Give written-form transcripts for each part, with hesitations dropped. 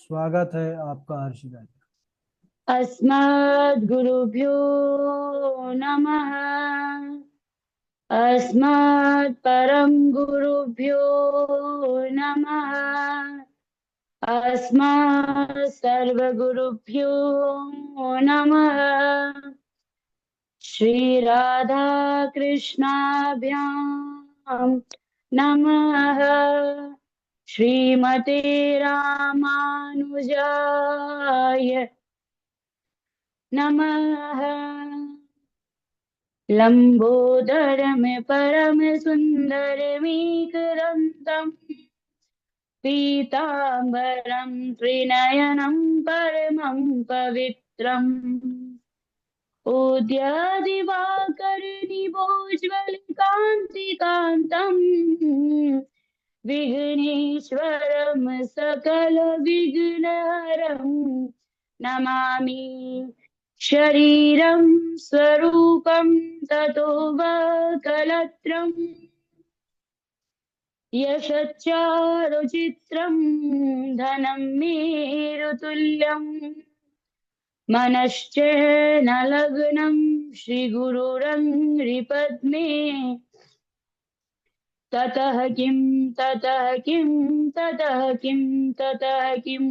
स्वागत है आपका हर्षिता जी। अस्मद्गुरुभ्यो नमः। अस्मत् परम गुरुभ्यो नमः। अस्मत् सर्वगुरुभ्यो नमः। श्री राधा कृष्णाभ्यां नमः। श्रीमते रामानुजाय नमः। लंबोदरम परम सुंदरमीकरंतम पीतांबरम त्रिनयनं परमं पवित्रम् उद्यादिवाकरनिभोज्वलकान्तिकान्तम् विघ्नेश्वरं सकलविघ्नहरं नमामि। शरीरं स्वरूपं ततो कलत्रम् यशच्चारुचित्रं धनं मेरुतुल्यम् मनश्च न लग्नं श्रीगुरुरङ्घ्रिपद्मे ततः किं ततः किं ततः किं ततः किं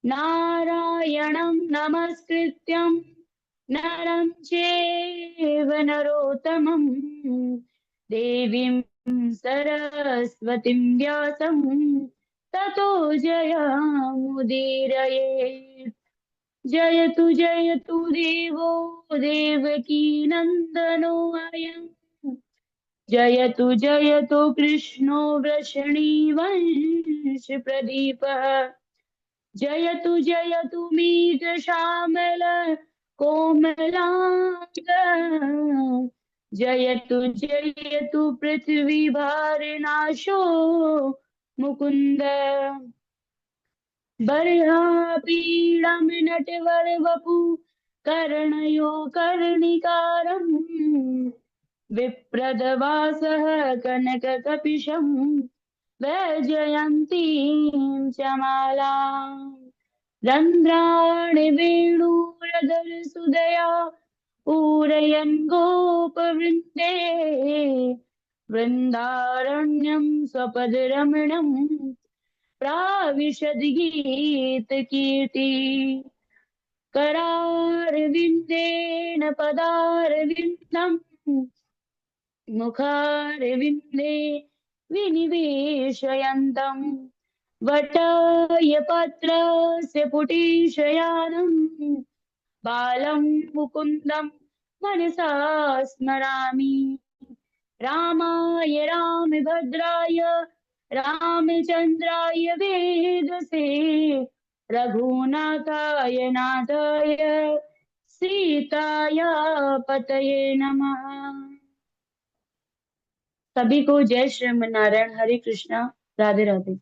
नारायणं नमस्कृत्यं नरं चैव नरोत्तमं देवीं सरस्वतीं व्यासं ततो जयमुदीरयेत्। जयतु देवो देवकी नन्दनो अयम्। जयतु कृष्णो वृषणीवंश प्रदीपः। जयतु मीत श्यामल कोमलांग। जयतु पृथ्वी भारनाशो मुकुंद। बर्हापीडं नटवर वपु कर्णयो कर्णिकारम् विप्रदवासः कनककपिशं वैजयन्तीं च मालाम् रन्ध्राणि वेणुरधरसुदया पूरयन् गोपवृन्दे वृन्दारण्यं स्वपदरमणम् प्राविशद्गीतकीर्ति करारविन्देन पदारविन्दम् मुखारविन्दे विनिवेशयन्तम् वटायपत्रस्य पुटीशयानम् बालं मुकुन्दं मनसा स्मरामि। रामाय रामभद्राय रामचन्द्राय वेदसे रघुनाथाय नाथाय सीताया पतये नमः। सभी को जय श्रीमन्नारायण। हरे कृष्णा। राधे राधे।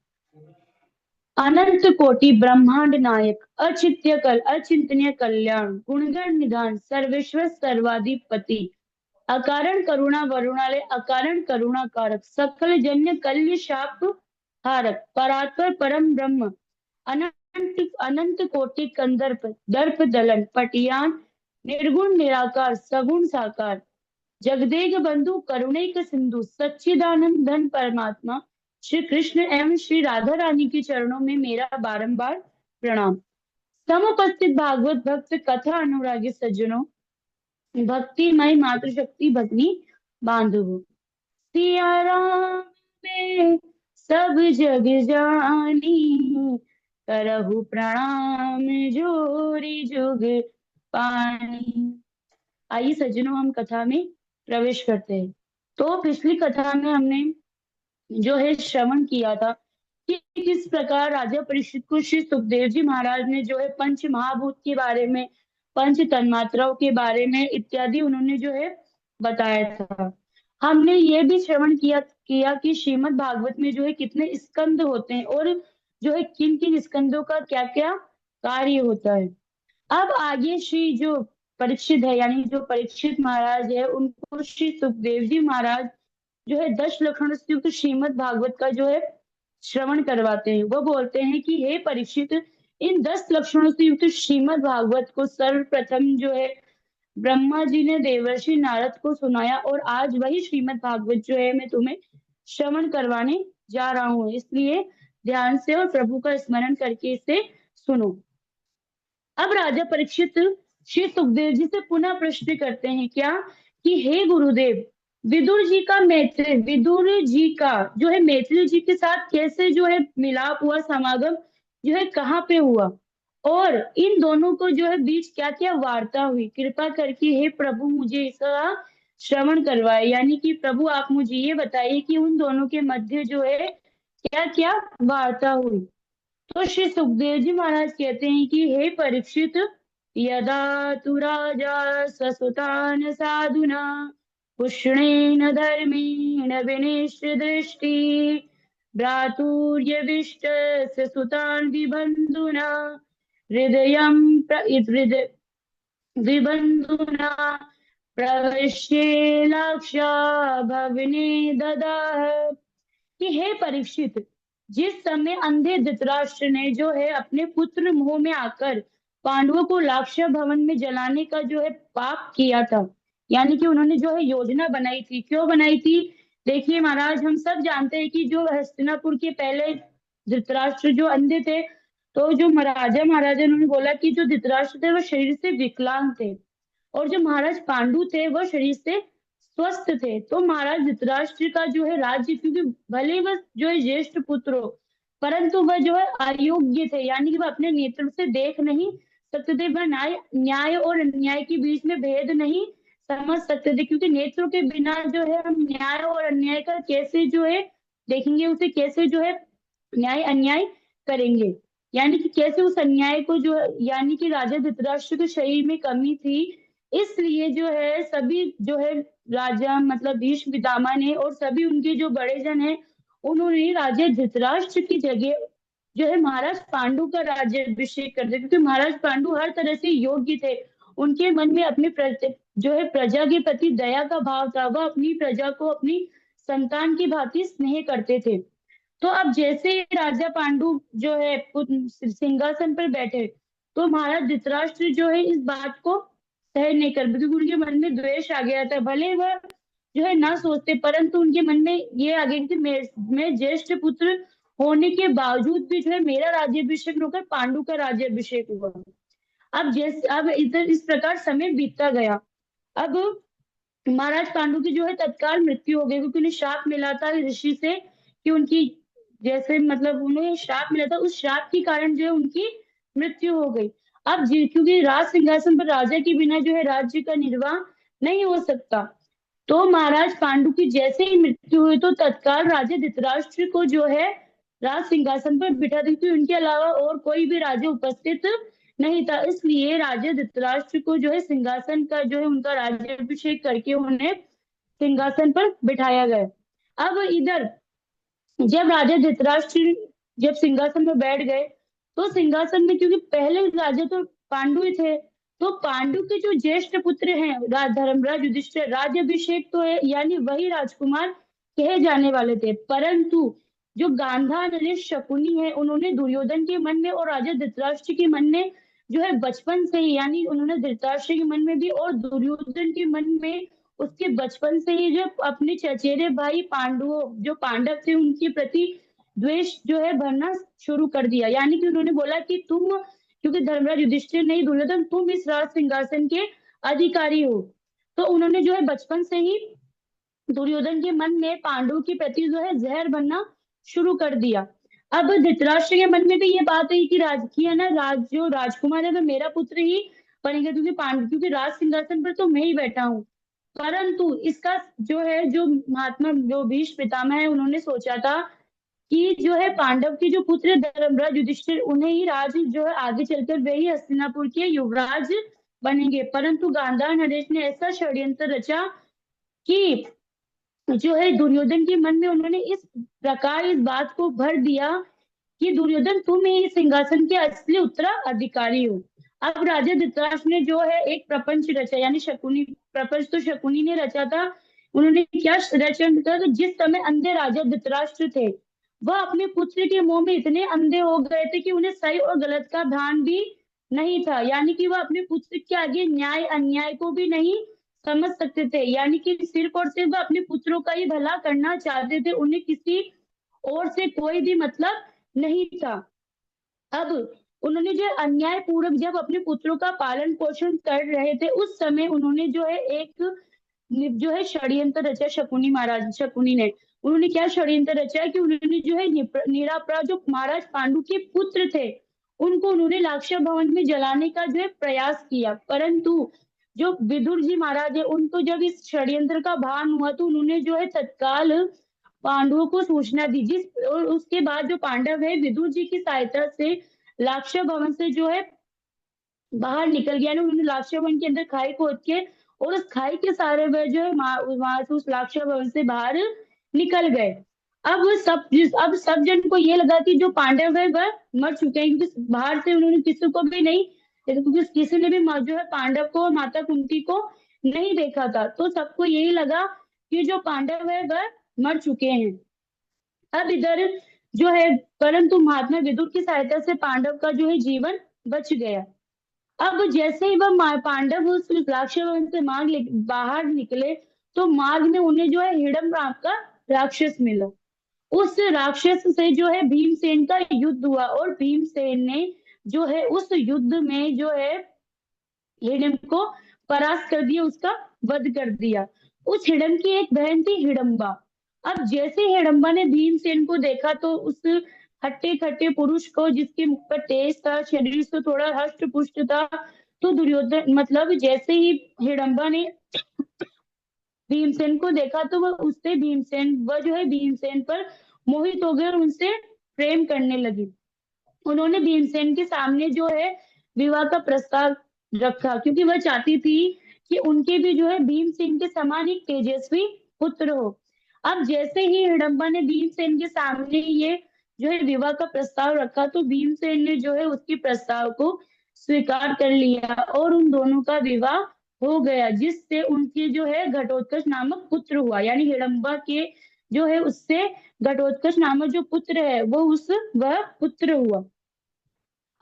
अनंत कोटि ब्रह्मांड नायक अचित्य कल अचिंतनीय कल्याण गुणगण निधान सर्वेश्वर सर्वाधिपति अकारण करुणा वरुणालय अकारण करुणा कारक सकल जन्य कल्य शाप हारक परात्पर परम ब्रह्म अनंत अनंत कोटि कंदर्प दर्प दलन पटियान निर्गुण निराकार सगुण साकार जगदेक बंधु करुणैक सिंधु सच्चिदानंद धन परमात्मा श्री कृष्ण एवं श्री राधा रानी के चरणों में मेरा बारंबार प्रणाम। समुपस्थित भागवत भक्त कथा अनुरागी सज्जनों, भक्तिमय मातृशक्ति भगनी बांधवो, सिया राम में सब जग जानी करहु प्रणाम जोरी जुग पानी। आइए सज्जनों, हम कथा में प्रवेश करते हैं। तो पिछली कथा में हमने जो है श्रवण किया था कि किस प्रकार राजा परीक्षित को श्री सुखदेव जी महाराज ने जो है पंच महाभूत के बारे में, पंच तन्मात्राओं के बारे में इत्यादि उन्होंने जो है बताया था। हमने ये भी श्रवण किया किया कि श्रीमद् भागवत में जो है कितने स्कंद होते हैं और जो है किन किन स्कंदों का क्या क्या कार्य होता है। अब आगे श्री जो परीक्षित है, यानी जो परीक्षित महाराज है, उनको श्री सुखदेव जी महाराज जो है 10 लक्षण से युक्त श्रीमद् भागवत का जो है श्रवण करवाते हैं। वो बोलते हैं कि हे परीक्षित, इन 10 लक्षणों से युक्त श्रीमद् भागवत को सर्वप्रथम जो है ब्रह्मा जी ने देवर्षि नारद को सुनाया, और आज वही श्रीमद् भागवत जो है मैं तुम्हें श्रवण करवाने जा रहा हूँ। इसलिए ध्यान से और प्रभु का स्मरण करके इसे सुनो। अब राजा परीक्षित श्री सुखदेव जी से पुनः प्रश्न करते हैं क्या, कि हे गुरुदेव, विदुर जी का जो है मैथिली जी के साथ कैसे जो है मिलाप हुआ, समागम जो है कहाँ पे हुआ, और इन दोनों को जो है बीच क्या क्या वार्ता हुई, कृपा करके हे प्रभु मुझे इसका श्रवण करवाए। यानी कि प्रभु आप मुझे ये बताइए कि उन दोनों के मध्य जो है क्या क्या वार्ता हुई। तो श्री सुखदेव जी महाराज कहते हैं कि हे परीक्षित, यदा तु राजा ससुतान साधुना पुष्णेन धर्मेण विनिश्य दृष्टि भ्रातुर्यविष्ट सुतान विबंधुना हृदयं विबंधुना प्रविश्य लाक्षा भवने ददाह। कि हे परीक्षित, जिस समय अंधे धृतराष्ट्र ने जो है अपने पुत्र मोह में आकर पांडवों को लाक्षा भवन में जलाने का जो है पाप किया था, यानी कि उन्होंने जो है योजना बनाई थी। क्यों बनाई थी? देखिए महाराज, हम सब जानते हैं कि जो हस्तिनापुर के पहले धृतराष्ट्र जो अंधे थे, तो जो महाराजा उन्होंने बोला कि जो धृतराष्ट्र थे वो शरीर से विकलांग थे, और जो महाराज पांडु थे वह शरीर से स्वस्थ थे। तो महाराज धृतराष्ट्र का जो है राज्य, क्योंकि भले वह जो है ज्येष्ठ पुत्र हो, परंतु वह जो है अयोग्य थे, यानी कि वह अपने नेतृत्व से देख नहीं सकते थे, वह न्याय और अन्याय के बीच में भेद नहीं समझ सकते थे, क्योंकि नेत्र के बिना जो है हम न्याय और अन्याय का कैसे जो है देखेंगे, उसे कैसे जो है न्याय अन्याय करेंगे, यानी कि कैसे उस अन्याय को जो है, यानी कि राजा धृतराष्ट्र के शरीर में कमी थी, इसलिए जो है सभी जो है राजा मतलब भीष्म पितामह ने और सभी उनके जो बड़े जन हैं, उन्होंने राजा धृतराष्ट्र की जगह जो है महाराज पांडु का राज्याभिषेक कर दिया, क्योंकि महाराज पांडु हर तरह से योग्य थे। उनके मन में अपनी जो है प्रजा के प्रति दया का भाव था, वह अपनी प्रजा को अपनी संतान की भांति स्नेह करते थे। तो अब जैसे ही राजा पांडु जो है सिंहासन पर बैठे, तो महाराज धृतराष्ट्र जो है इस बात को सहन नहीं कर पाते, क्योंकि उनके मन में द्वेष आ गया था। भले वह जो है ना सोचते, परंतु उनके मन में ये आ गया कि मैं ज्येष्ठ पुत्र होने के बावजूद भी जो है मेरा राज्याभिषेक होकर पांडु का राज्याभिषेक हुआ। अब इधर इस प्रकार समय बीतता गया। अब महाराज पांडु की जो है तत्काल मृत्यु हो गई, क्योंकि उन्हें श्राप मिला था ऋषि से कि उनकी जैसे मतलब उन्हें श्राप मिला था, उस श्राप के कारण जो है उनकी मृत्यु हो गई। अब क्योंकि राज सिंहासन पर राजा के बिना जो है राज्य का निर्वाह नहीं हो सकता, तो महाराज पांडु की जैसे ही मृत्यु हुई, तो तत्काल राजा धृतराष्ट्र को जो है राज सिंहासन पर बिठा दी, क्योंकि उनके अलावा और कोई भी राजा उपस्थित नहीं था। इसलिए राजा धृतराष्ट्र को जो है सिंहासन का जो है उनका राज्याभिषेक करके उन्हें सिंहासन पर बिठाया गया। अब इधर जब राजा धृतराष्ट्र जब सिंहासन में बैठ गए, तो सिंहासन में क्योंकि पहले राजा तो पांडु ही थे, तो पांडु के जो ज्येष्ठ पुत्र हैं धर्मराज युधिष्ठिर, राज्याभिषेक तो है यानी वही राजकुमार कहे जाने वाले थे, परंतु जो गांधार नरेश शकुनी है, उन्होंने दुर्योधन के मन में और राजा धृतराष्ट्र के मन में जो है बचपन से ही, यानी उन्होंने धृतराष्ट्र के मन में भी और दुर्योधन के मन में उसके बचपन से ही जो अपने चचेरे भाई पांडवों जो पांडव थे उनके प्रति द्वेष जो है भरना शुरू कर दिया। यानी कि उन्होंने बोला कि तुम, क्योंकि धर्मराज युधिष्ठिर नहीं दुर्योधन, तुम इस राज सिंहासन के अधिकारी हो, तो उन्होंने जो है बचपन से ही दुर्योधन के मन में पांडु के प्रति जो है जहर बनना शुरू कर दिया। अब धृतराष्ट्र के मन में भी ये बात है कि राजकीय ना जो राजकुमार है वह मेरा पुत्र ही बनेगा, क्योंकि राज सिंहासन पर तो मैं ही बैठा हूँ। परंतु इसका जो है जो महात्मा जो भीष्म पितामह है, उन्होंने सोचा था कि जो है पांडव के जो पुत्र धर्मराज युधिष्ठिर, उन्हें ही राज जो है आगे चलकर वे ही हस्तिनापुर के युवराज बनेंगे। परंतु गांधार नरेश ने ऐसा षड्यंत्र रचा कि जो है दुर्योधन के मन में उन्होंने इस प्रकार इस बात को भर दिया कि दुर्योधन तुम ही सिंहासन के असली उत्तराधिकारी हो। अब राजा धृतराष्ट्र ने जो है एक प्रपंच रचा, यानी शकुनी प्रपंच तो शकुनी ने रचा था। उन्होंने क्या रचना था, तो जिस समय अंधे राजा धृतराष्ट्र थे वह अपने पुत्र के मोह में इतने अंधे हो गए थे कि उन्हें सही और गलत का भान भी नहीं था। यानी कि वह अपने पुत्र के आगे न्याय अन्याय को भी नहीं समझ सकते थे। यानी कि सिर्फ और सिर्फ वह अपने पुत्रों का ही भला करना चाहते थे, उन्हें किसी और से कोई भी मतलब नहीं था। अब उन्होंने जो अन्याय पूर्वक जब अपने पुत्रों का पालन पोषण कर रहे थे, उस समय उन्होंने जो है एक जो है षड्यंत्र रचा। शकुनी ने उन्होंने क्या षड्यंत्र रचा कि उन्होंने जो है निरापराध जो महाराज पांडु के पुत्र थे, उनको उन्होंने लाक्षा भवन में जलाने का जो है प्रयास किया। परंतु जो विदुर जी महाराज है, उनको जब इस षड्यंत्र का भान हुआ तो उन्होंने जो है तत्काल पांडवों को सूचना दी। जिस और उसके बाद जो पांडव है विदुर जी की सहायता से लाक्षा भवन से जो है बाहर निकल गया ना। उन्होंने लाक्षा भवन के अंदर खाई खोद के और उस खाई के सहारे वह जो है वहां से उस लाक्षा भवन से बाहर निकल गए। अब सब जन को ये लगा कि जो पांडव है वह मर चुके हैं, क्योंकि बाहर से उन्होंने किसी को भी नहीं, क्योंकि किसी ने भी जो है पांडव को और माता कुंती को नहीं देखा था, तो सबको यही लगा कि जो पांडव है वह मर चुके हैं। अब इधर जो है, परंतु महात्मा विदुर की सहायता से पांडव का जो है जीवन बच गया। अब जैसे ही वह पांडव उस राक्षस से बाहर निकले, तो मार्ग में उन्हें जो है हिडम्ब नाम का राक्षस मिला। उस राक्षस से जो है भीमसेन का युद्ध हुआ और भीमसेन ने जो है उस युद्ध में जो है हिडम्ब को परास्त कर दिया, उसका वध कर दिया। उस हिडम्ब की एक बहन थी हिडम्बा। अब जैसे हिडम्बा ने भीमसेन को देखा तो उस हट्टे खट्टे पुरुष को, जिसके मुख पर तेज था, शरीर से थोड़ा हष्ट पुष्ट था, तो दुर्योधन मतलब जैसे ही हिडम्बा ने भीमसेन को देखा तो वह जो है भीमसेन पर मोहित हो गए और उनसे प्रेम करने लगी। उन्होंने भीमसेन के सामने जो है विवाह का प्रस्ताव रखा, क्योंकि वह चाहती थी कि उनके भी जो है भीमसेन के समान एक तेजस्वी पुत्र हो। अब जैसे ही हिडम्बा ने भीमसेन के सामने ये जो है विवाह का प्रस्ताव रखा, तो भीमसेन ने जो है उसके प्रस्ताव को स्वीकार कर लिया और उन दोनों का विवाह हो गया, जिससे उनके जो है घटोत्कच नामक पुत्र हुआ। यानी हिडम्बा के जो है उससे घटोत्कच नामक जो पुत्र है वह पुत्र हुआ।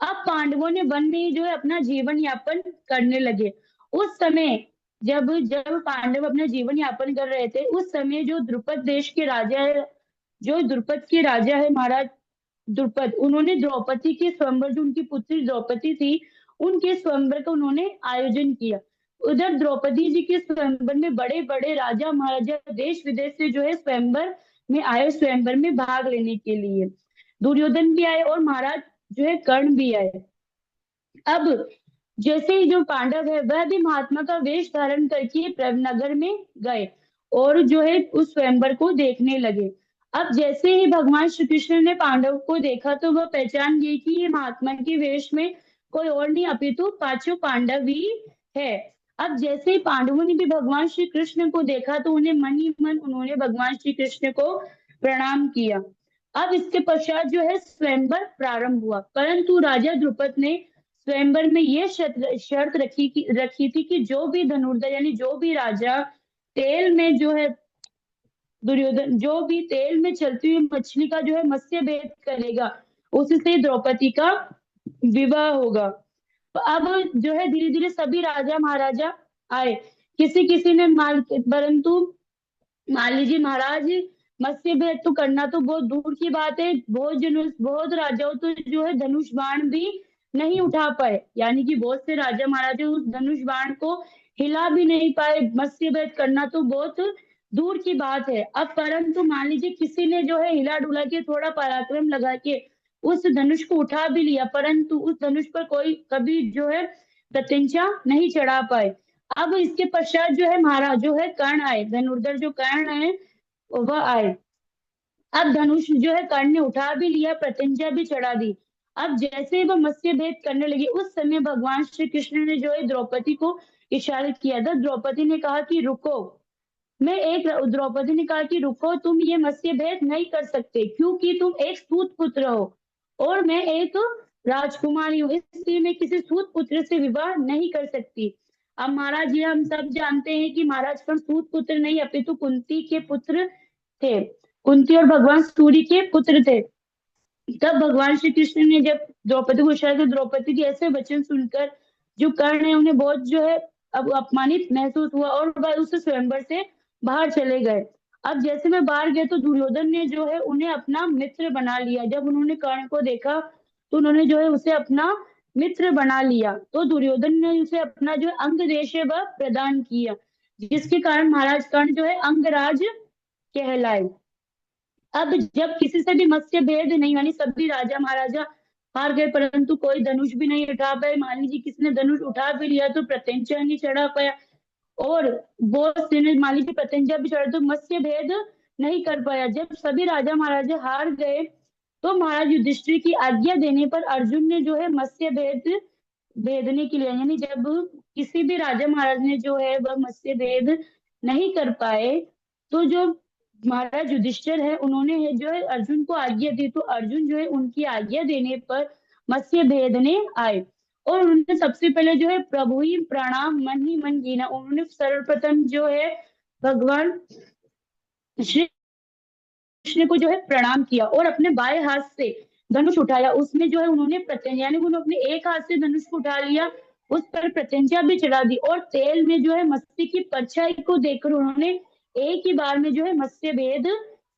अब पांडवों ने वन में ही जो है अपना जीवन यापन करने लगे। उस समय जब जब पांडव अपना जीवन यापन कर रहे थे, उस समय जो द्रुपद देश के राजा है, जो द्रुपद के राजा है महाराज द्रुपद, उन्होंने द्रौपदी के स्वयंवर, जो उनकी पुत्री द्रौपदी थी, उनके स्वयंवर का उन्होंने आयोजन किया। उधर द्रौपदी जी के स्वयंवर में बड़े बड़े राजा महाराजा देश विदेश से जो है स्वयंवर में आए, स्वयंवर में भाग लेने के लिए दुर्योधन भी आए और महाराज जो है कर्ण भी आए। अब जैसे ही जो पांडव है वह भी महात्मा का वेश धारण करके नगर में गए और जो है उस स्वयंवर को देखने लगे। अब जैसे ही भगवान श्री कृष्ण ने पांडव को देखा तो वह पहचान गई कि ये महात्मा के वेश में कोई और नहीं अपितु पांचों पांडव ही है। अब जैसे ही पांडवों ने भी भगवान श्री कृष्ण को देखा तो उन्हें मन ही मन उन्होंने भगवान श्री कृष्ण को प्रणाम किया। अब इसके पश्चात जो है स्वयंवर प्रारंभ हुआ, परंतु राजा द्रुपद ने स्वयंवर में ये शर्त रखी थी कि जो भी धनुर्धर यानी जो भी राजा तेल में जो है दुर्योधन जो भी तेल में चलती हुई मछली का जो है मत्स्य भेद करेगा, उससे द्रौपदी का विवाह होगा। तो अब जो है धीरे धीरे सभी राजा महाराजा आए। किसी किसी ने परंतु मान लीजिए महाराज, मत्स्य भेद तो करना तो बहुत दूर की बात है, बहुत राजाओं तो जो है धनुष बाण भी नहीं उठा पाए। यानी कि बहुत से राजा महाराजा उस धनुष बाण को हिला भी नहीं पाए। मत्स्य भेद करना तो बहुत दूर की बात है। अब परंतु मान लीजिए किसी ने जो है हिला डुला के थोड़ा पराक्रम लगा के उस धनुष को उठा भी लिया, परंतु उस धनुष पर कोई कभी जो है प्रत्यंचा नहीं चढ़ा पाए। अब इसके पश्चात जो है महाराज जो है कर्ण आए, धनुर्धर जो कर्ण है वह आए। अब धनुष जो है कर्ण ने उठा भी लिया, प्रत्यंचा भी चढ़ा दी। अब जैसे ही वह मत्स्य भेद करने लगे, उस समय भगवान श्री कृष्ण ने जो है द्रौपदी को इशारा किया था। द्रौपदी ने कहा कि रुको, द्रौपदी ने कहा कि रुको, तुम ये मत्स्य भेद नहीं कर सकते, क्योंकि तुम एक सूत पुत्र हो और मैं एक राजकुमारी हूँ, इसलिए मैं किसी सूत पुत्र से विवाह नहीं कर सकती। अब महाराज ये हम सब जानते हैं कि महाराज कर्ण सूत पुत्र नहीं अपितु कुंती के पुत्र थे। कुंती और भगवान सूर्य के पुत्र थे। तब भगवान श्री कृष्ण ने जब द्रौपदी को उछाला तो द्रौपदी के ऐसे वचन सुनकर जो कर्ण है उन्हें बहुत जो है अब अपमानित महसूस हुआ और वह उस स्वयंवर से बाहर चले गए। अब जैसे में बाहर गए तो दुर्योधन ने जो है उन्हें अपना मित्र बना लिया। जब उन्होंने कर्ण को देखा तो उन्होंने जो है उसे अपना मित्र बना लिया। तो दुर्योधन ने उसे अपना जो अंग देश है वह प्रदान किया, जिसके कारण महाराज कर्ण जो है अंगराज कहलाए। अब जब किसी से भी मत्स्य भेद नहीं, यानी सभी राजा महाराजा हार गए परंतु कोई धनुष भी नहीं उठा पाए। मान लीजिए किसी ने धनुष उठा भी लिया तो प्रत्यंचा नहीं चढ़ा पाया, और वो मान लीजिए प्रत्यंचा भी चढ़ा तो मत्स्य भेद नहीं कर पाया। जब सभी राजा महाराजा हार गए तो महाराज युधिष्ठिर की आज्ञा देने पर अर्जुन ने जो है मत्स्य भेद भेदने के लिए, यानी जब किसी भी राजा महाराज ने जो है वह मत्स्य भेद नहीं कर पाए तो जो महाराज युधिष्ठिर है उन्होंने है जो है अर्जुन को आज्ञा दी। तो अर्जुन जो है उनकी आज्ञा देने पर मत्स्य भेदने आए और उन्होंने सबसे पहले जो है प्रभु ही प्रणाम मन ही मन कीना। उन्होंने सर्वप्रथम जो है भगवान श्री कृष्ण को जो है प्रणाम किया और अपने बाएं हाथ से धनुष उठाया। उसमें जो है उन्होंने प्रत्यंचा, यानी उन्होंने अपने एक हाथ से धनुष को उठा लिया, उस पर प्रत्यंचा भी चढ़ा दी और तेल में जो है मत्स्य की परछाई को देखकर उन्होंने एक ही बार में जो है मत्स्य भेद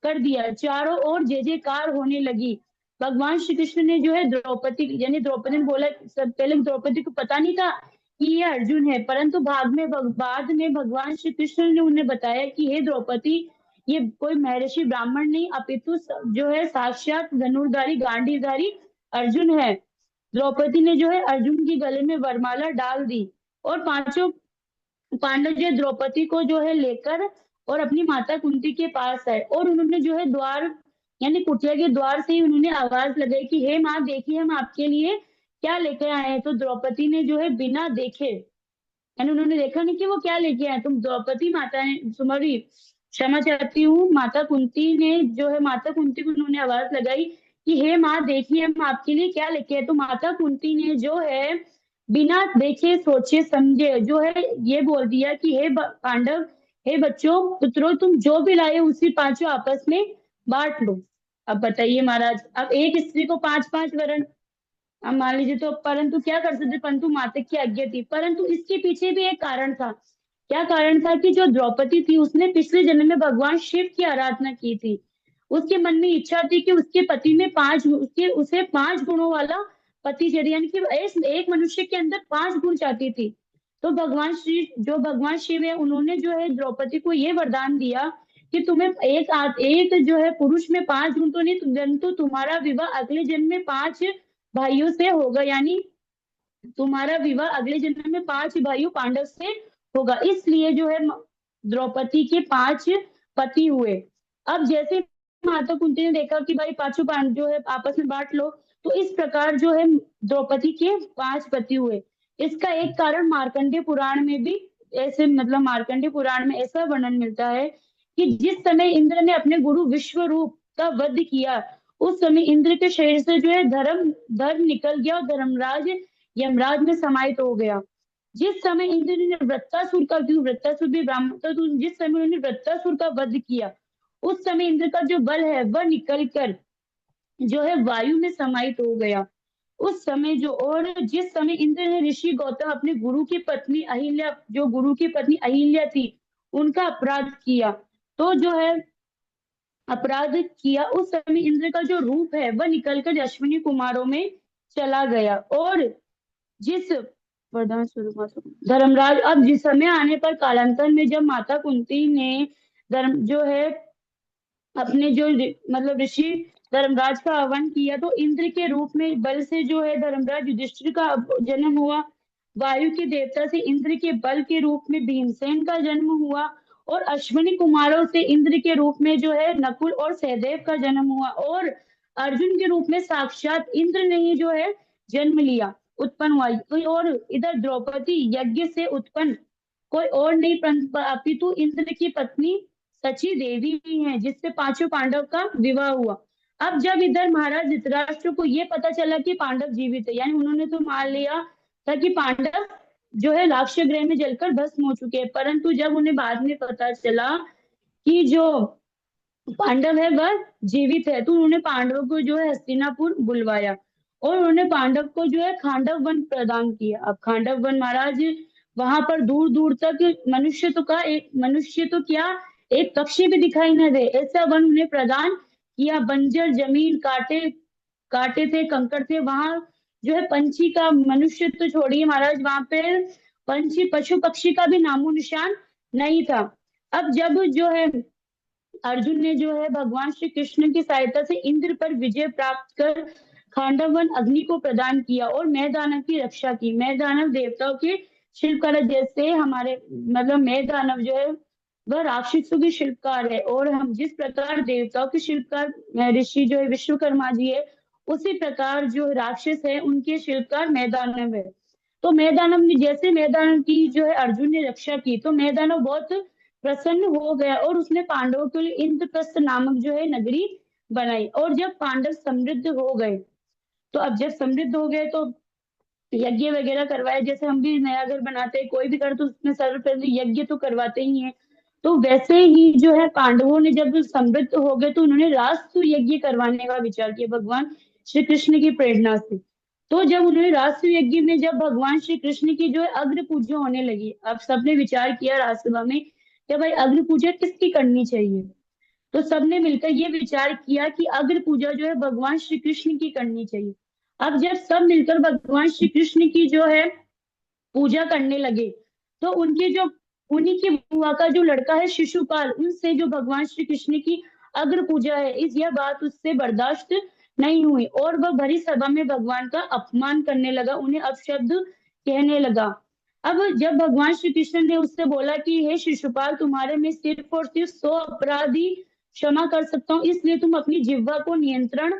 कर दिया। चारों ओर जय जयकार होने लगी। भगवान श्री कृष्ण ने जो है द्रौपदी, यानी द्रौपदी ने बोला, सब पहले द्रौपदी को पता नहीं था कि ये अर्जुन है, परंतु बाद में भगवान श्री कृष्ण ने उन्हें बताया कि हे द्रौपदी, ये कोई महर्षि ब्राह्मण नहीं अपितु जो है साक्षात धनुर्धारी गांडीवधारी अर्जुन है। द्रौपदी ने जो है अर्जुन के गले में वरमाला डाल दी और पांचों पांडव जो है द्रौपदी को जो है लेकर और अपनी माता कुंती के पास आए और उन्होंने जो है द्वार, यानी कुटिया के द्वार से ही उन्होंने आवाज लगाई कि हे माँ देखिए हम आपके लिए क्या लेकर आए हैं। तो द्रौपदी ने जो है बिना देखे, यानी उन्होंने देखा नहीं कि वो क्या लेके आए, तुम द्रौपदी माता ने तुम्हारी क्षमा चाहती हूँ, माता कुंती ने जो है माता कुंती को उन्होंने आवाज लगाई कि हे माँ देखिए हम आपके लिए क्या लेके आए। तो माता कुंती ने जो है बिना देखे सोचे समझे जो है ये बोल दिया कि हे पांडव, हे बच्चों पुत्रों, तुम जो भी लाए उसी पांचों आपस में बांट लो। अब बताइए महाराज, अब एक स्त्री को पांच पांच वरण, अब मान लीजिए तो, परंतु क्या कर सकते, परंतु माता की आज्ञा थी। परंतु इसके पीछे भी एक कारण था। क्या कारण था कि जो द्रौपदी थी उसने पिछले जन्म में भगवान शिव की आराधना की थी। उसके मन में इच्छा थी कि उसके पति में उसे पांच गुणों वाला पति चाहिए, यानी कि एक मनुष्य के अंदर पांच गुण चाहती थी। तो भगवान शिव है उन्होंने जो है द्रौपदी को ये वरदान दिया कि तुम्हें एक जो है पुरुष में पांच गुण तो नहीं, परंतु तुम्हारा विवाह अगले जन्म में पांच भाइयों से होगा, यानी तुम्हारा विवाह अगले जन्म में पांच भाइयों पांडव से होगा। इसलिए जो है द्रौपदी के पांच पति हुए। अब जैसे माता कुंती ने देखा कि भाई पांचों पांडव जो है आपस में बांट लो, तो इस प्रकार जो है द्रौपदी के पांच पति हुए। इसका एक कारण मार्कंडेय पुराण में भी ऐसे, मतलब मार्कंडेय पुराण में ऐसा वर्णन मिलता है कि जिस समय इंद्र ने अपने गुरु विश्वरूप का वध किया उस समय इंद्र के शरीर से जो है धर्म निकल गया और धर्मराज यमराज में समाहित हो गया। जिस समय इंद्र ने वृत्तासुर का, क्योंकि वृत्तासुर भी ब्राह्मण था, तो जिस समय उन्होंने वृत्तासुर का वध किया उस समय इंद्र का जो बल है वह निकल कर जो है वायु में समाहित हो गया। उस समय जो, और जिस समय इंद्र ने ऋषि गौतम अपने गुरु की पत्नी अहिल्या, जो गुरु की पत्नी अहिल्या थी, उनका अपराध किया, तो जो है अपराध किया उस समय इंद्र का जो रूप है वह निकलकर अश्विनी कुमारों में चला गया। और जिस वरदान स्वरूप धर्मराज, अब जिस समय आने पर कालांतर में जब माता कुंती ने धर्म जो है अपने जो मतलब ऋषि धर्मराज का आह्वान किया तो इंद्र के रूप में बल से जो है धर्मराज युधिष्ठिर का जन्म हुआ। वायु के देवता से इंद्र के बल के रूप में भीमसेन का जन्म हुआ और अश्विनी कुमारों से इंद्र के रूप में जो है नकुल और सहदेव का जन्म हुआ और अर्जुन के रूप में साक्षात इंद्र ने ही जो है जन्म लिया, उत्पन्न हुआ। कोई और इधर द्रौपदी यज्ञ से उत्पन्न कोई और नहीं अपितु इंद्र की पत्नी सची देवी ही है, जिससे पांचों पांडव का विवाह हुआ। अब जब इधर महाराज धृतराष्ट्र को ये पता चला कि पांडव जीवित है, यानी उन्होंने तो मान लिया था कि पांडव जो है लाक्ष्य गृह में जलकर भस्म हो चुके हैं, परंतु जब उन्हें बाद में पता चला कि जो पांडव है वह जीवित है, तो उन्होंने पांडवों को जो है हस्तिनापुर बुलवाया और उन्होंने पांडव को जो है खांडव वन प्रदान किया। अब खांडव वन महाराज, वहां पर दूर दूर तक मनुष्य तो क्या, एक पक्षी भी दिखाई न दे, ऐसा वन उन्हें प्रदान किया। बंजर जमीन, कांटे कांटे थे, कंकड़ थे, वहां जो है पंछी का, मनुष्य तो छोड़िए महाराज, वहां पे पंछी पशु पक्षी का भी नामो निशान नहीं था। अब जब जो है अर्जुन ने जो है भगवान श्री कृष्ण की सहायता से इंद्र पर विजय प्राप्त कर खांडव वन अग्नि को प्रदान किया और मैं दानव की रक्षा की। मैं दानव देवताओं के शिल्पकार, जैसे हमारे मतलब मैं दानव जो है वह राक्षसों के शिल्पकार है, और हम जिस प्रकार देवताओं के शिल्पकार ऋषि जो है विश्वकर्मा जी है, उसी प्रकार जो राक्षस है उनके शिल्पकार मैदानव है। तो मैदानव ने, जैसे मैदानव की जो है अर्जुन ने रक्षा की, तो मैदानव बहुत प्रसन्न हो गया और उसने पांडवों के लिए इंद्रप्रस्थ नामक जो है नगरी बनाई। और जब पांडव समृद्ध हो गए, तो अब जब समृद्ध हो गए तो यज्ञ वगैरह करवाए, जैसे हम भी नया घर बनाते हैं, कोई भी घर तो उसमें सर्वप्रथम यज्ञ तो करवाते ही हैं। तो वैसे ही जो है पांडवों ने जब समृद्ध हो गए तो उन्होंने राष्ट्र यज्ञ करवाने का विचार किया भगवान श्री कृष्ण की प्रेरणा से। तो जब उन्होंने राष्ट्र यज्ञ में जब भगवान श्री कृष्ण की जो है अग्र पूजा होने लगी, अब सबने विचार किया राजसभा में कि भाई अग्र पूजा किसकी करनी चाहिए। तो सबने मिलकर ये विचार किया कि अग्र पूजा जो है भगवान श्री कृष्ण की करनी चाहिए। अब जब सब मिलकर भगवान श्री कृष्ण की जो है पूजा करने लगे, तो उनके जो, उन्हीं की बुआ का जो लड़का है शिशुपाल, उनसे जो भगवान श्री कृष्ण की अग्र पूजा है, इस यह बात उससे बर्दाश्त नहीं हुई और वह भरी सभा में भगवान का अपमान करने लगा, उन्हें अपशब्द कहने लगा। अब जब भगवान श्री कृष्ण ने उससे बोला कि हे शिशुपाल, तुम्हारे में सिर्फ और सिर्फ 100 अपराधी क्षमा कर सकता हूँ, इसलिए तुम अपनी जिह्वा को नियंत्रण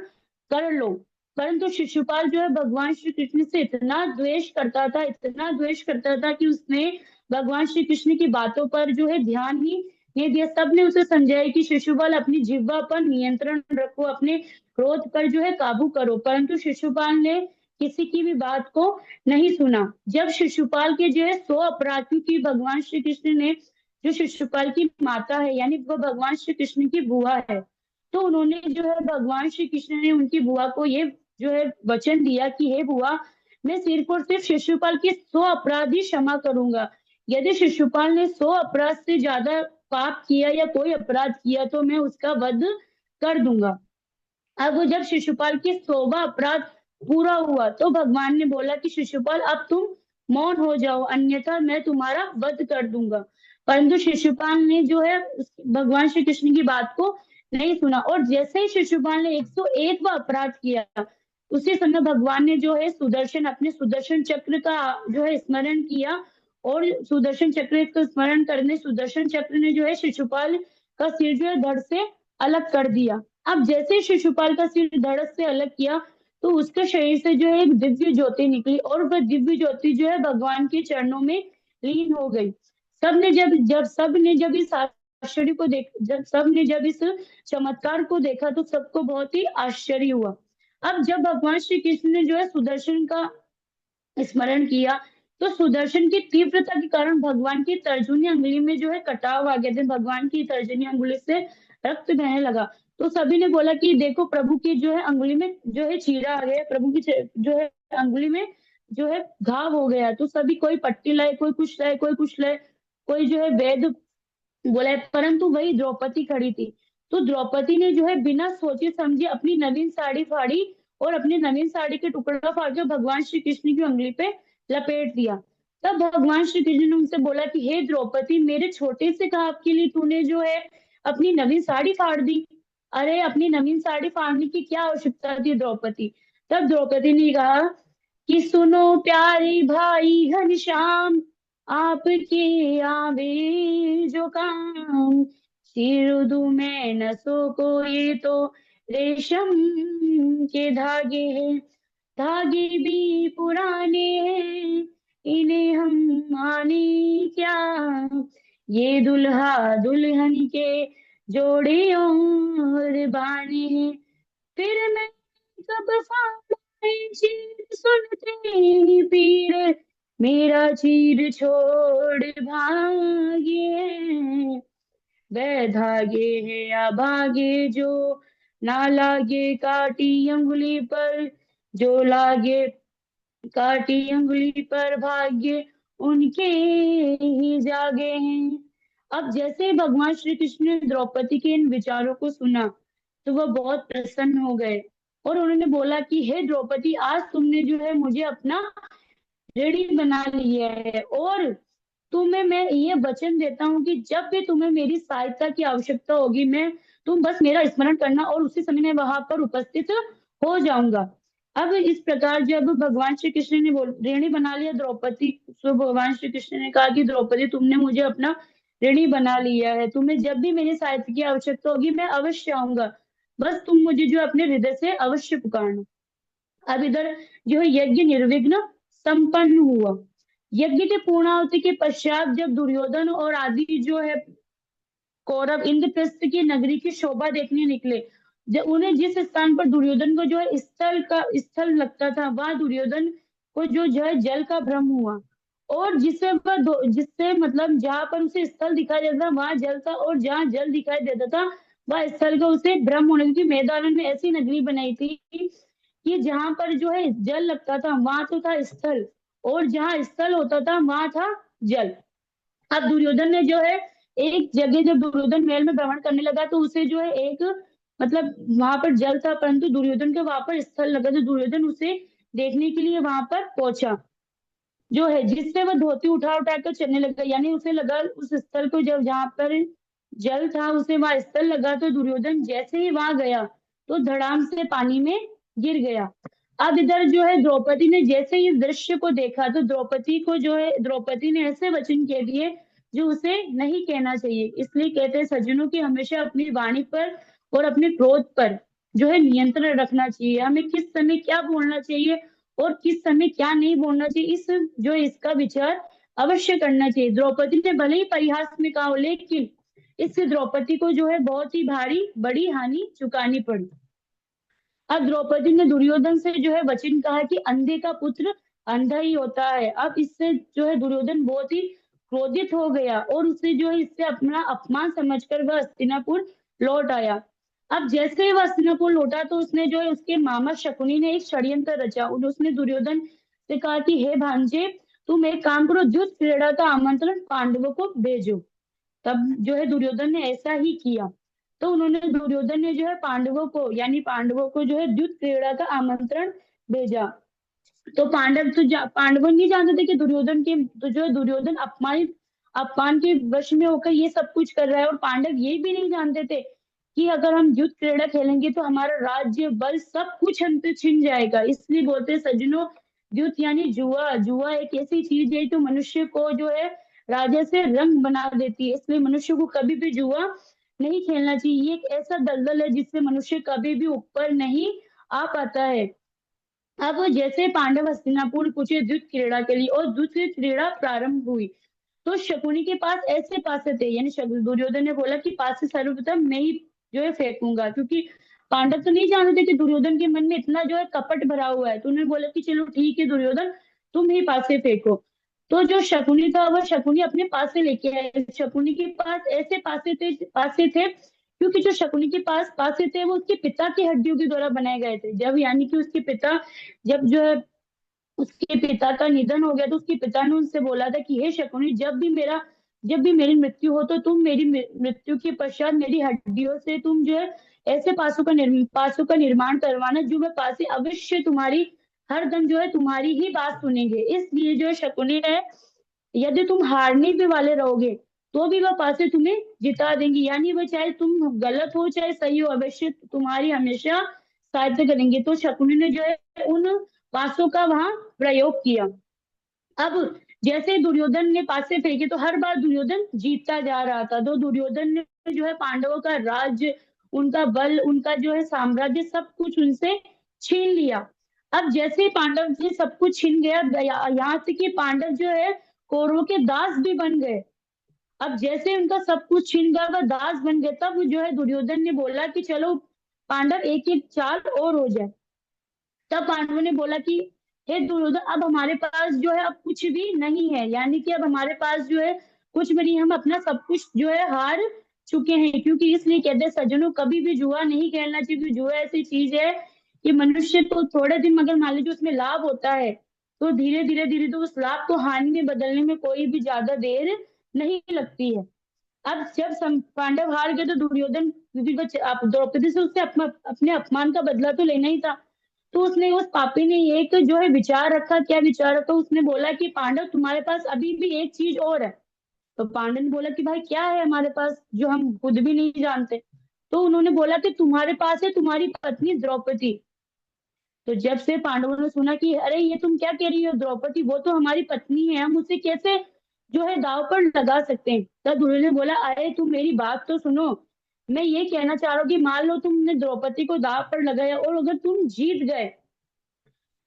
कर लो। परंतु शिशुपाल जो है भगवान श्री कृष्ण से इतना द्वेष करता था, इतना द्वेष करता था कि उसने भगवान श्री कृष्ण की बातों पर जो है ध्यान ही नहीं दिया। सबने उसे समझाया कि शिशुपाल अपनी जिह्वा पर नियंत्रण रखो, अपने क्रोध पर जो है काबू करो, परंतु शिशुपाल ने किसी की भी बात को नहीं सुना। जब शिशुपाल के जो है 100 अपराधियों की भगवान श्री कृष्ण ने, जो शिशुपाल की माता है यानी वो भगवान श्री कृष्ण की बुआ है, तो उन्होंने जो है भगवान श्री कृष्ण ने उनकी बुआ को ये जो है वचन दिया कि हे बुआ, मैं सिर्फ और सिर्फ शिशुपाल के 100 अपराधी क्षमा करूंगा। यदि शिशुपाल ने 100 अपराध से ज्यादा पाप किया या कोई अपराध किया तो मैं उसका वध कर दूंगा। अब जब शिशुपाल की 100वां अपराध पूरा हुआ तो भगवान ने बोला कि शिशुपाल अब तुम मौन हो जाओ, अन्यथा मैं तुम्हारा वध कर दूंगा। परंतु शिशुपाल ने जो है भगवान श्री कृष्ण की बात को नहीं सुना, और जैसे ही शिशुपाल ने 101वां अपराध किया, उसी समय भगवान ने जो है सुदर्शन, अपने सुदर्शन चक्र का जो है स्मरण किया, और सुदर्शन चक्र का स्मरण करने सुदर्शन चक्र ने जो है शिशुपाल का सिर जो है धड़ से अलग कर दिया। अब जैसे ही शिशुपाल का सिर धड़ से अलग किया, तो उसके शरीर से जो है एक दिव्य ज्योति निकली और वह दिव्य ज्योति जो है भगवान के चरणों में लीन हो गई। सबने जब जब सबने जब इस आश्चर्य को देख जब सबने जब इस चमत्कार को देखा तो सबको बहुत ही आश्चर्य हुआ। अब जब भगवान श्री कृष्ण ने जो है सुदर्शन का स्मरण किया, तो सुदर्शन की तीव्रता के कारण भगवान की तर्जनी अंगुली में जो है कटाव आ गए थे, भगवान की तर्जनी अंगुली से रक्त बहने लगा। तो सभी ने बोला कि देखो प्रभु की जो है अंगुली में जो है चीरा आ गया, प्रभु की जो है अंगुली में जो है घाव हो गया। तो सभी, कोई पट्टी लाए, कोई कुछ लाए, कोई कुछ लाए, कोई जो है वैद्य बोला, परंतु वही द्रौपदी खड़ी थी। तो द्रौपदी ने जो है बिना सोचे समझे अपनी नवीन साड़ी फाड़ी और अपनी नवीन साड़ी के टुकड़ा फाड़ के भगवान श्री कृष्ण की उंगली पे लपेट दिया। तब भगवान श्री कृष्ण ने उनसे बोला कि हे द्रौपदी, मेरे छोटे से घाव के लिए तूने जो है अपनी नवीन साड़ी फाड़ दी। अरे अपनी नवीन साड़ी फाड़ने की क्या आवश्यकता थी द्रौपदी। तब द्रौपदी ने कहा कि सुनो प्यारे भाई घनश्याम, आपके आवे जो काम, सिरुदु में नसों को ये तो रेशम के धागे हैं, धागे भी पुराने हैं, इन्हें हम माने क्या, ये दुल्हा दुल्हन के जोड़े और बाने हैं। फिर मैं कब फाड़े चीर सुनते ही पीर, मेरा चीर छोड़ भागे। वह धागे है या भागे जो ना लागे काटी अंगुली पर, जो लागे काटी अंगुली पर भाग्य उनके ही जागे हैं। अब जैसे ही भगवान श्री कृष्ण ने द्रौपदी के इन विचारों को सुना तो वह बहुत प्रसन्न हो गए और उन्होंने बोला कि हे द्रौपदी, आज तुमने जो है मुझे अपना ऋणी बना लिया है, और तुम्हें मैं ये वचन देता हूँ कि जब भी तुम्हें मेरी सहायता की आवश्यकता होगी, मैं तुम बस मेरा स्मरण करना और उसी समय मैं वहां पर उपस्थित हो जाऊंगा। अब इस प्रकार जब भगवान श्री कृष्ण ने बोल ऋणी बना लिया द्रौपदी, तो भगवान श्री कृष्ण ने कहा कि द्रौपदी, तुमने मुझे अपना ऋणी बना लिया है, तुम्हें जब भी मेरी सहायता की आवश्यकता होगी मैं अवश्य आऊंगा, बस तुम मुझे जो अपने हृदय से अवश्य पुकारना। अब इधर जो है यज्ञ निर्विघ्न संपन्न हुआ। यज्ञ के पूर्णाहुति के पश्चात जब दुर्योधन और आदि जो है कौरव इंद्रप्रस्थ की नगरी की शोभा देखने निकले, जब उन्हें जिस स्थान पर दुर्योधन को जो है स्थल लगता था, वहां दुर्योधन को जो है जल का भ्रम हुआ, और जिससे मतलब जहां पर उसे स्थल दिखाई देता था वहां जल था, और जहां जल दिखाई देता था वह स्थल का उसे भ्रम होने, क्योंकि मैदान में ऐसी नगरी बनाई थी कि जहां पर जो है जल लगता था वहां तो था स्थल, और जहां स्थल होता था वहां था जल। अब दुर्योधन ने जो है एक जगह, जब दुर्योधन महल में भ्रमण करने लगा तो उसे जो है एक मतलब वहां पर जल था, परंतु दुर्योधन के वहां पर स्थल लगा, तो दुर्योधन उसे देखने के लिए वहां पर पहुंचा जो है, जिससे वह धोती उठा उठा कर चलने लगा, यानी उसे लगा उस स्थल को, जब जहां पर जल था उसे वहां स्थल लगा, तो दुर्योधन जैसे ही वहां गया तो धड़ाम से पानी में गिर गया। अब इधर जो है द्रौपदी ने जैसे ही इस दृश्य को देखा तो द्रौपदी को जो है द्रौपदी ने ऐसे वचन कह दिए जो उसे नहीं कहना चाहिए। इसलिए कहते हैं सज्जनों की हमेशा अपनी वाणी पर और अपने क्रोध पर जो है नियंत्रण रखना चाहिए। हमें किस समय क्या बोलना चाहिए और किस समय क्या नहीं बोलना चाहिए, इसका विचार अवश्य करना चाहिए। द्रौपदी ने भले ही परिहास में कहा हो, लेकिन इससे द्रौपदी को जो है बहुत ही भारी बड़ी हानि चुकानी पड़ी। अब द्रौपदी ने दुर्योधन से जो है वचन कहा कि अंधे का पुत्र अंधा ही होता है। अब इससे जो है दुर्योधन बहुत ही क्रोधित हो गया और उसे जो है इससे अपना अपमान समझकर वह हस्तिनापुर लौट आया। अब जैसे ही वह हस्तिनापुर लौटा तो उसने जो है उसके मामा शकुनी ने एक षड्यंत्र रचा और उसने दुर्योधन से कहा कि हे भांजे, तुम एक काम करो, युद्ध क्रीड़ा का आमंत्रण पांडवों को भेजो। तब जो है दुर्योधन ने ऐसा ही किया। तो दुर्योधन ने जो है पांडवों को जो है द्युत क्रीड़ा का आमंत्रण भेजा। तो पांडव नहीं जानते थे कि दुर्योधन के तो जो है दुर्योधन अपमान के वश में होकर ये सब कुछ कर रहा है, और पांडव ये भी नहीं जानते थे कि अगर हम युद्ध क्रीड़ा खेलेंगे तो हमारा राज्य बल सब कुछ हमसे छिन जाएगा। इसलिए बोलते हैं सज्जनों, युद्ध यानी जुआ। जुआ एक ऐसी चीज है जो मनुष्य को जो है राजा से रंग बना देती है, इसलिए मनुष्य को कभी भी जुआ नहीं खेलना चाहिए। ये एक ऐसा दलदल है जिससे मनुष्य कभी भी ऊपर नहीं आ पाता है। अब जैसे पांडव हस्तिनापुर पहुंचे युद्ध क्रीड़ा के लिए और युद्ध क्रीड़ा प्रारंभ हुई, तो शकुनी के पास ऐसे पासे थे, यानी दुर्योधन ने बोला कि पासे सर्वप्रथम मैं ही जो है फेंकूंगा, क्योंकि पांडव तो नहीं जानते थे कि दुर्योधन के मन में इतना जो है कपट भरा हुआ है। तो उन्होंने बोला कि चलो ठीक है दुर्योधन, तुम ही पासे फेंको। तो जो शकुनी था वह शकुनी अपने पासे लेके आए। शकुनी के पास ऐसे पासे थे क्योंकि जो शकुनी के पास पासे थे वो उसके पिता की हड्डियों के द्वारा बनाए गए थे। जब यानी कि उसके पिता जब जो है उसके पिता का निधन हो गया तो उसके पिता ने उनसे बोला था कि हे शकुनी, जब भी मेरी मृत्यु हो तो तुम मेरी मृत्यु के पश्चात मेरी हड्डियों से तुम जो है ऐसे पासों का निर्माण करवाना जो मैं पासे अवश्य तुम्हारी हर दम जो है तुम्हारी ही बात सुनेंगे। इसलिए जो है शकुनी ने, यदि तुम हारने पे वाले रहोगे तो भी वह पासे तुम्हें जिता देंगी, यानी वह चाहे तुम गलत हो चाहे सही हो अवश्य तुम्हारी हमेशा सहायता करेंगे। तो शकुनी ने जो है उन पासों का वहां प्रयोग किया। अब जैसे दुर्योधन ने पासे फेंके तो हर बार दुर्योधन जीतता जा रहा था। तो दुर्योधन ने जो है पांडवों का राज्य, उनका बल, उनका जो है साम्राज्य सब कुछ उनसे छीन लिया। अब जैसे ही पांडव से सब कुछ छीन गया, यहाँ से कि पांडव जो है कौरवों के दास भी बन गए। अब जैसे उनका सब कुछ छीन गया वह दास बन गए, तब जो है दुर्योधन ने बोला कि चलो पांडव एक एक चाल और हो जाए। तब पांडवों ने बोला कि हे दुर्योधन, अब हमारे पास जो है अब कुछ भी नहीं है, यानी कि अब हमारे पास जो है कुछ भी नहीं, हम अपना सब कुछ जो है हार चुके हैं। क्योंकि इसलिए कहते हैं सज्जनों, कभी भी जुआ नहीं खेलना चाहिए, क्योंकि जुआ ऐसी चीज है कि मनुष्य को थोड़े दिन मगर मान लीजिए उसमें लाभ होता है, तो धीरे धीरे धीरे तो उस लाभ को हानि में बदलने में कोई भी ज्यादा देर नहीं लगती है। अब जब पांडव हार गए तो दुर्योधन, क्योंकि द्रौपदी से उससे अपने अपमान का बदला तो लेना ही था, तो उसने उस पापी ने एक जो है विचार रखा। क्या विचार रखा? उसने बोला कि पांडव तुम्हारे पास अभी भी एक चीज और है। तो पांडव ने बोला कि भाई क्या है हमारे पास जो हम खुद भी नहीं जानते। तो उन्होंने बोला कि तुम्हारे पास है तुम्हारी पत्नी द्रौपदी। तो जब से पांडवों ने सुना कि अरे ये तुम क्या कह रही हो, द्रौपदी वो तो हमारी पत्नी है, हम उसे कैसे जो है दाव पर लगा सकते हैं। तब दुर्योधन ने बोला अरे तुम मेरी बात तो सुनो, मैं ये कहना चाह रहा हूँ कि मान लो तुमने द्रौपदी को दाव पर लगाया और अगर तुम जीत गए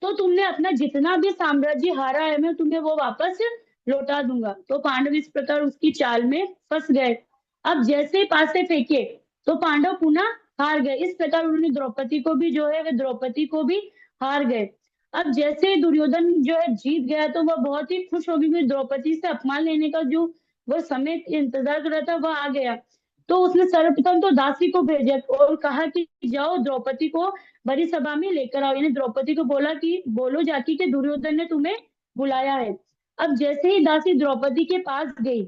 तो तुमने अपना जितना भी साम्राज्य हारा है मैं तुम्हें वो वापस लौटा दूंगा। तो पांडव इस प्रकार उसकी चाल में फंस गए। अब जैसे ही पासे फेंके तो पांडव पुनः हार गए। इस प्रकार उन्होंने द्रौपदी को भी जो है वे द्रौपदी को भी हार गए। अब जैसे ही दुर्योधन जो है जीत गया तो वह बहुत ही खुश हो गई, क्योंकि द्रौपदी से अपमान लेने का जो वह समय इंतजार कर रहा था वह आ गया। तो उसने सर्वप्रथम तो दासी को भेजा और कहा कि जाओ द्रौपदी को बड़ी सभा में लेकर आओ, यानी द्रौपदी को बोला कि बोलो जाके कि दुर्योधन ने तुम्हें बुलाया है। अब जैसे ही दासी द्रौपदी के पास गई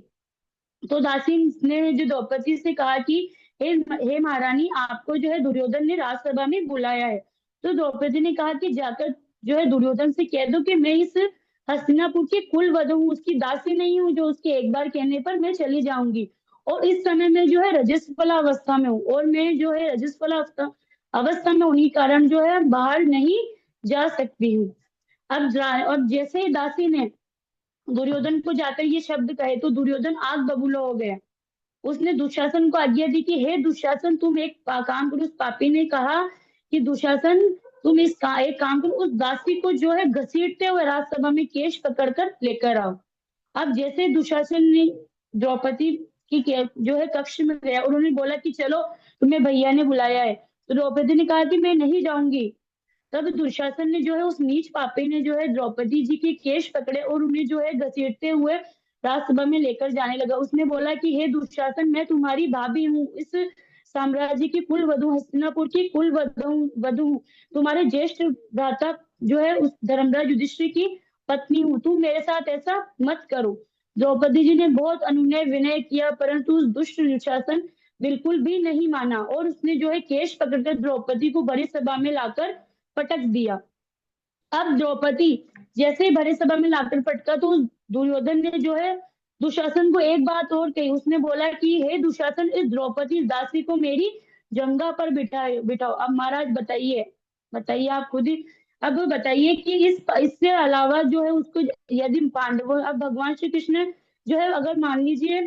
तो दासी ने जो द्रौपदी से कहा कि हे महारानी, आपको जो है दुर्योधन ने राजसभा में बुलाया है। तो द्रौपदी ने कहा कि जाकर जो है दुर्योधन से कह दो कि मैं इस हस्तिनापुर की कुल वधू हूँ, उसकी दासी नहीं हूँ जो उसके एक बार कहने पर मैं चली जाऊंगी। और इस समय मैं जो है रजस्वला अवस्था में हूँ, और मैं जो है रजस्वला अवस्था में उन्हीं कारण जो है बाहर नहीं जा सकती हूँ। अब जैसे ही दासी ने दुर्योधन को जाकर ये शब्द कहे तो दुर्योधन आग बबूला हो गया। उसने दुशासन को आज्ञा दी कि हे दुशासन, तुम एक काम करो। उस पापी ने कहा कि दुशासन तुम एक काम करो, उस दासी को जो है घसीटते हुए राजसभा में केश पकड़कर लेकर आओ। अब जैसे दुशासन ने द्रौपदी जो है कक्ष में गया, उन्होंने बोला कि चलो तुम्हें भैया ने बुलाया है। तो द्रौपदी ने कहा कि मैं नहीं जाऊंगी। तब दुशासन ने जो है उस नीच पापी ने जो है द्रौपदी जी के केश पकड़े और उन्हें जो है घसीटते हुए राजसभा में लेकर जाने लगा। उसने बोला कि हे दुशासन, मैं तुम्हारी भाभी हूँ, इस साम्राज्य की कुल वधु, हस्तिनापुर की कुल वधु हूँ, तुम्हारे ज्येष्ठ भ्राता जो है उस धर्मराज युधिष्ठिर की पत्नी हूँ, तुम मेरे साथ ऐसा मत करो। द्रौपदी जी ने बहुत अनुनय विनय किया, परंतु उस दुष्ट दुशासन बिल्कुल भी नहीं माना और उसने जो है केश पकड़कर द्रौपदी को बड़ी सभा में लाकर पटक दिया। अब द्रौपदी जैसे ही भरे सभा में लाकर पटका तो दुर्योधन ने जो है दुशासन को एक बात और कही। उसने बोला कि हे दुशासन, इस द्रौपदी इस दासी को मेरी जंगा पर बिठाए बिठाओ। अब महाराज बताइए, बताइए आप खुद ही, अब बताइए कि इससे अलावा जो है उसको यदि पांडवों, अब भगवान श्री कृष्ण जो है अगर मान लीजिए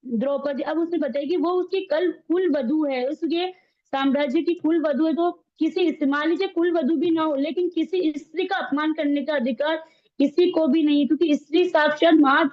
द्रौपदी, अब उसने बताया कि वो उसकी कल कुल वधु है, उसके साम्राज्य की कुल वधु है। तो किसी मान लीजिए कुल वधु भी ना हो, लेकिन किसी स्त्री का अपमान करने का अधिकार किसी को भी नहीं, क्योंकि स्त्री साक्षात माँ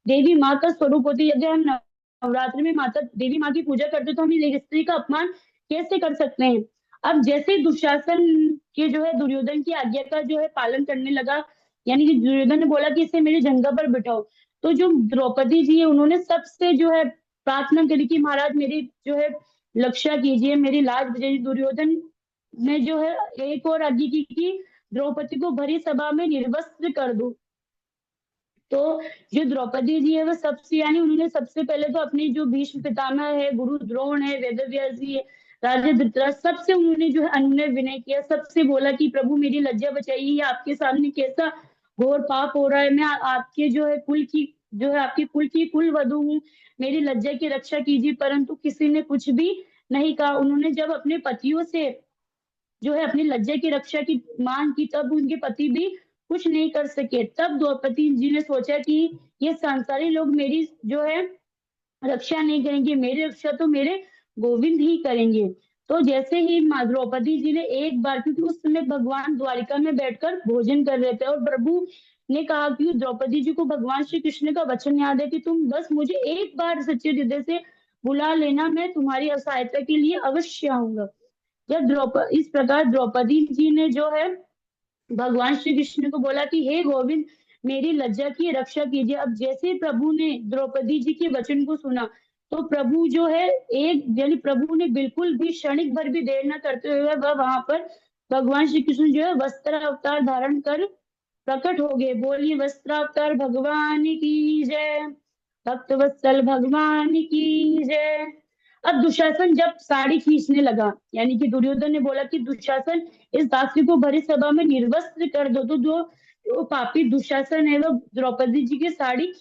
देवी माँ का स्वरूप होती है। अगर हम नवरात्रि में माता देवी माँ की पूजा करते तो हम एक स्त्री का अपमान कैसे कर सकते हैं। अब जैसे दुशासन के जो है दुर्योधन की आज्ञा का जो है पालन करने लगा, यानी कि दुर्योधन ने बोला कि इसे मेरी जंगा पर बिठाओ। तो जो द्रौपदी जी है उन्होंने सबसे जो है प्रार्थना करी कि महाराज मेरी जो है रक्षा कीजिए, मेरी लाज बचाइए। दुर्योधन ने जो है एक और आज्ञा की कि द्रौपदी को भरी सभा में निर्वस्त्र कर दो। तो जो द्रौपदी जी है वो सबसे, यानी उन्होंने सबसे पहले तो अपने जो भीष्म पितामह है, गुरु द्रोण है, वेदव्यास जी है, राजा धृतराष्ट्र, सबसे उन्होंने जो है अनुनय विनय किया। सबसे बोला कि प्रभु मेरी लज्जा बचाइए, ये आपके सामने कैसा घोर पाप हो रहा है। मैं आपके जो है कुल की जो है आपके कुल की कुल वधू हूँ, मेरी लज्जा की रक्षा कीजिए। परंतु किसी ने कुछ भी नहीं कहा। उन्होंने जब अपने पतियों से जो है अपनी लज्जा की रक्षा की मांग की तब उनके पति भी कुछ नहीं कर सके। तब द्रौपदी जी ने सोचा कि ये संसारी लोग मेरी जो है रक्षा नहीं करेंगे, मेरी रक्षा तो मेरे गोविंद ही करेंगे। तो जैसे ही माँ द्रौपदी जी ने एक बार, क्योंकि उस समय भगवान द्वारिका में बैठकर भोजन कर रहे थे और प्रभु ने कहा कि द्रौपदी जी को भगवान श्री कृष्ण का वचन याद है कि तुम बस मुझे एक बार सच्चे हृदय से बुला लेना, मैं तुम्हारी सहायता के लिए अवश्य आऊंगा। जब द्रौपदी इस प्रकार द्रौपदी जी ने जो है भगवान श्री कृष्ण को बोला कि हे गोविंद, मेरी लज्जा की रक्षा कीजिए। अब जैसे प्रभु ने द्रौपदी जी के वचन को सुना तो प्रभु जो है एक यानी प्रभु ने बिल्कुल भी क्षणिक भर भी देर न करते हुए वह वहां पर भगवान श्री कृष्ण जो है वस्त्र अवतार धारण कर प्रकट हो गए। बोलिए वस्त्रावतार भगवान की जय, भक्त वत्सल भगवान की जय। अब दुशासन जब साड़ी खींचने लगा, यानी कि दुर्योधन ने बोला कि दुशासन इस दासी को भरी सभा में निर्वस्त्र कर दो, तो जो वो पापी दुशासन है वो द्रौपदी जी की साड़ी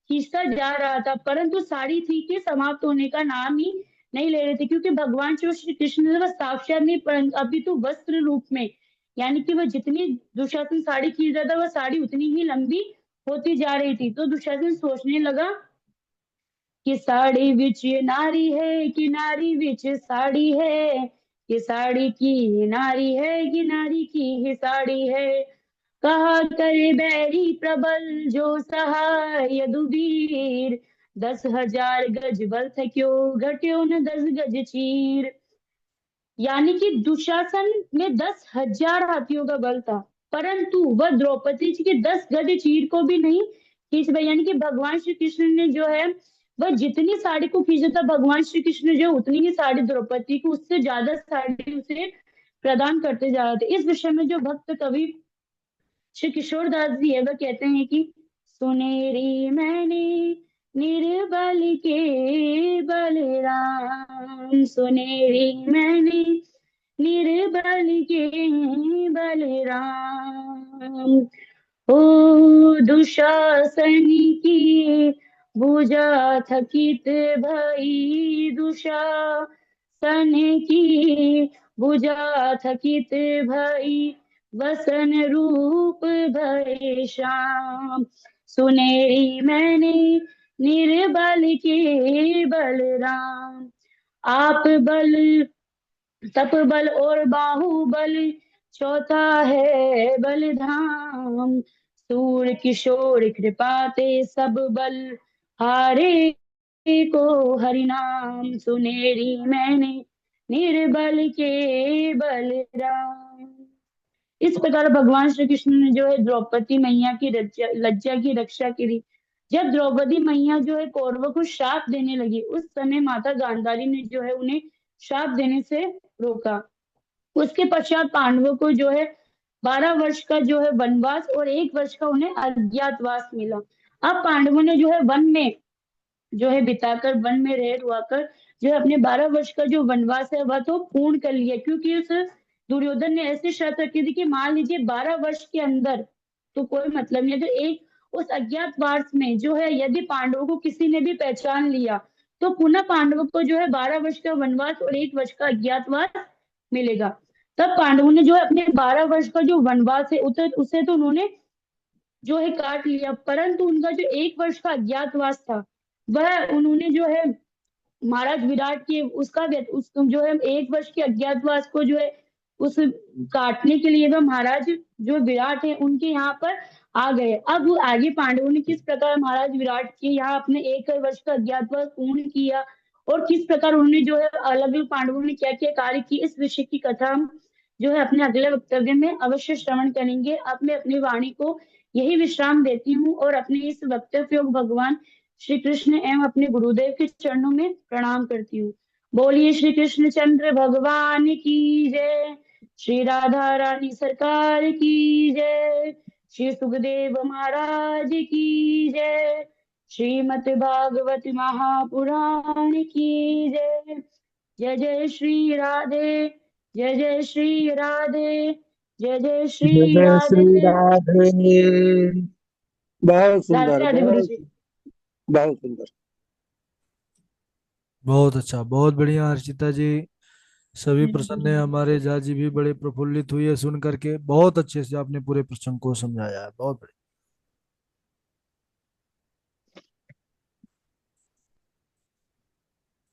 खींचता जा रहा था, परंतु साड़ी थी कि समाप्त होने का नाम ही नहीं ले रहे थे, क्योंकि भगवान श्री कृष्ण ने वह साक्षात नहीं परंतु अभी तो वस्त्र रूप में, यानी कि वह जितनी दुशासन साड़ी खींच रहा था वह साड़ी उतनी ही लंबी होती जा रही थी। तो दुशासन सोचने लगा कि साड़ी विच नारी है कि नारी विच साड़ी है, कि साड़ी की नारी है कि नारी की ही साड़ी है। कहा करे बैरी प्रबल जो सहाय यदुवीर, 10,000 गज बल थक्यो घट्यो न 10 गज चीर। यानी कि दुशासन में 10,000 हाथियों का बल था, परंतु वह द्रौपदी जी के 10 गज चीर को भी नहीं खींच पाई। यानी कि भगवान श्री कृष्ण ने जो है वह जितनी साड़ी को खींचा था, भगवान श्री कृष्ण जो उतनी ही साड़ी द्रौपदी को उससे ज्यादा साड़ी उसे प्रदान करते जा रहे थे। इस विषय में जो भक्त कवि श्री किशोर दास जी है वह कहते हैं कि सुनेरी मैंने निर्बल के बलराम, सुनेरी मैंने निर्बल के बलराम। ओ दुशासन की भुजा थकित भई, दुशासन की भुजा थकित भई, वसन रूप भय श्याम। सुनेरी मैंने निर्बल के बलराम। आप बल तप बल और बाहुबल, चौथा है बलधाम। सूर किशोर कृपाते सब बल, हारे को हरिनाम। सुनेरी मैंने निर्बल के बलराम। इस प्रकार भगवान श्री कृष्ण ने जो है द्रौपदी मैया की लज्जा की रक्षा की। जब द्रौपदी मैया जो है कौरवों को श्राप देने लगी, उस समय माता गांधारी ने जो है उन्हें श्राप देने से रोका। उसके पश्चात पांडवों को जो है 12 वर्ष का जो है वनवास और 1 वर्ष का उन्हें अज्ञातवास मिला। अब पांडवों ने जो है वन में जो है बिताकर, वन में रह रुआकर जो है अपने 12 वर्ष का जो वनवास है वह तो पूर्ण कर लिया, क्योंकि उस दुर्योधन ने ऐसी शर्त रखी थी कि मान लीजिए 12 वर्ष के अंदर तो कोई मतलब नहीं, अगर एक उस अज्ञातवास में जो है यदि पांडवों को किसी ने भी पहचान लिया तो पुनः पांडवों को जो है 12 वर्ष का वनवास और 1 वर्ष का अज्ञातवास मिलेगा। तब पांडवों ने जो है अपने 12 वर्ष का जो वनवास है उसे तो उन्होंने जो है काट लिया, परंतु उनका जो 1 वर्ष का अज्ञातवास था वह उन्होंने जो है महाराज विराट के उस जो है 1 वर्ष के अज्ञातवास को जो है उस काटने के लिए वह महाराज जो विराट है उनके यहाँ पर आ गए। अब आगे पांडवों ने किस प्रकार महाराज विराट के यहाँ अपने 1 वर्ष का अज्ञातवास पूर्ण किया और किस प्रकार उन्होंने जो है अलग अलग पांडवों ने क्या क्या कार्य की, इस विषय की कथा हम जो है अपने अगले वक्तव्य में अवश्य श्रवण करेंगे। अब मैं अपनी वाणी को यही विश्राम देती हूँ और अपने इस वक्तव्य को भगवान श्री कृष्ण एवं अपने गुरुदेव के चरणों में प्रणाम करती हूँ। बोलिए श्री कृष्ण चंद्र भगवान की जय, श्री राधा रानी सरकार की जय, श्री सुखदेव महाराज की जय, श्रीमद् भागवत महापुराण की जय। जय जय श्री राधे, जय जय श्री राधे, जय जय जय श्री जय श्री राधे। राधे। बहुत राधे सुंदर, राधे गुरु जी। बहुत सुंदर। बहुत अच्छा, बहुत बढ़िया हर्षिता जी। सभी प्रसन्न है, हम्म। हमारे जाजी भी बड़े प्रफुल्लित हुए सुन करके। बहुत अच्छे से आपने पूरे प्रसंग को समझाया है, बहुत बढ़िया।